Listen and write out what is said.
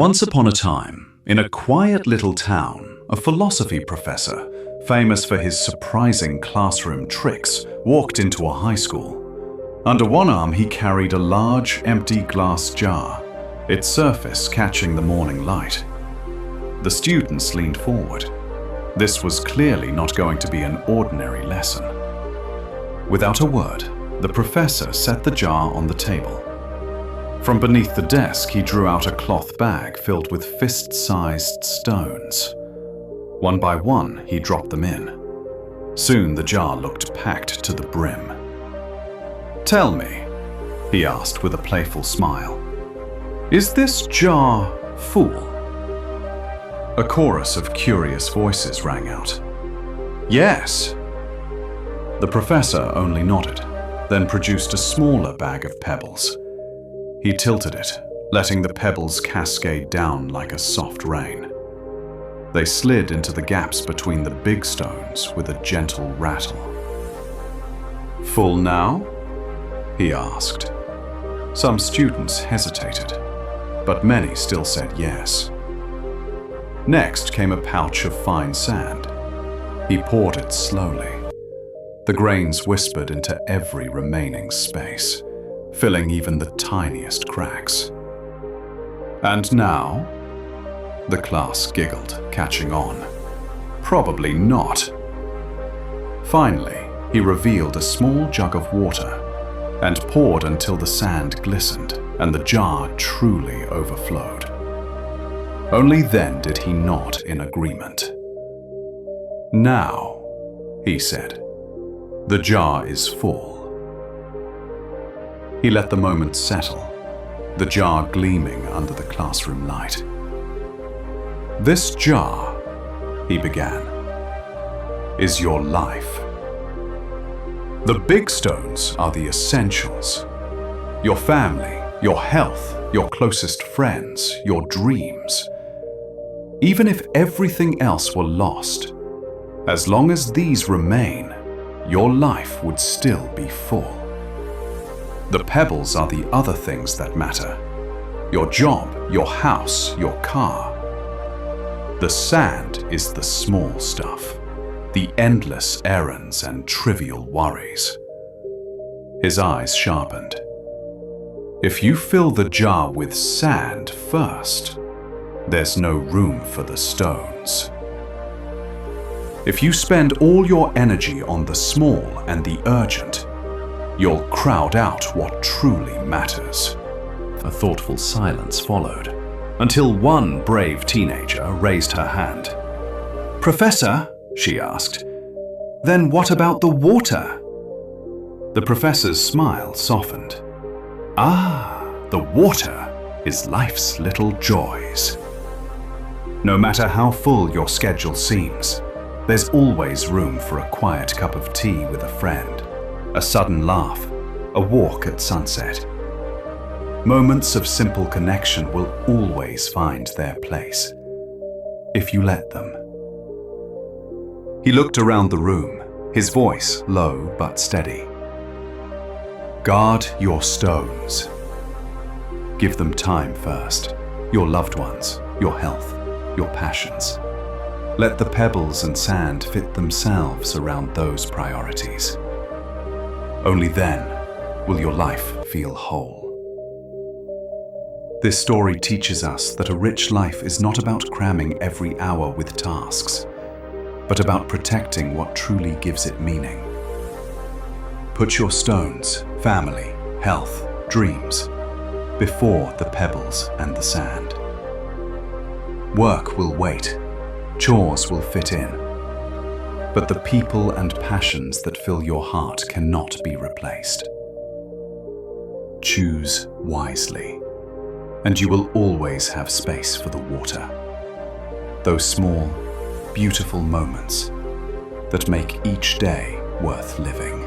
Once upon a time, in a quiet little town, a philosophy professor, famous for his surprising classroom tricks, walked into a high school. Under one arm, he carried a large, empty glass jar, its surface catching the morning light. The students leaned forward. This was clearly not going to be an ordinary lesson. Without a word, the professor set the jar on the table. From beneath the desk, he drew out a cloth bag filled with fist-sized stones. One by one, he dropped them in. Soon the jar looked packed to the brim. "Tell me," he asked with a playful smile, "is this jar full?" A chorus of curious voices rang out. "Yes." The professor only nodded, then produced a smaller bag of pebbles. He tilted it, letting the pebbles cascade down like a soft rain. They slid into the gaps between the big stones with a gentle rattle. "Full now?" he asked. Some students hesitated, but many still said yes. Next came a pouch of fine sand. He poured it slowly. The grains whispered into every remaining space, filling even the tiniest cracks. "And now?" The class giggled, catching on. "Probably not." Finally, he revealed a small jug of water and poured until the sand glistened and the jar truly overflowed. Only then did he nod in agreement. "Now," he said, "the jar is full." He let the moment settle, the jar gleaming under the classroom light. "This jar," he began, "is your life. The big stones are the essentials. Your family, your health, your closest friends, your dreams. Even if everything else were lost, as long as these remain, your life would still be full. The pebbles are the other things that matter. Your job, your house, your car. The sand is the small stuff, the endless errands and trivial worries." His eyes sharpened. "If you fill the jar with sand first, there's no room for the stones. If you spend all your energy on the small and the urgent, you'll crowd out what truly matters." A thoughtful silence followed, until one brave teenager raised her hand. "Professor," she asked, "then what about the water?" The professor's smile softened. "Ah, the water is life's little joys. No matter how full your schedule seems, there's always room for a quiet cup of tea with a friend, a sudden laugh, a walk at sunset. Moments of simple connection will always find their place, if you let them." He looked around the room, his voice low but steady. "Guard your stones. Give them time first, your loved ones, your health, your passions. Let the pebbles and sand fit themselves around those priorities. Only then will your life feel whole." This story teaches us that a rich life is not about cramming every hour with tasks, but about protecting what truly gives it meaning. Put your stones, family, health, dreams, before the pebbles and the sand. Work will wait, chores will fit in, but the people and passions that fill your heart cannot be replaced. Choose wisely, and you will always have space for the water. Those small, beautiful moments that make each day worth living.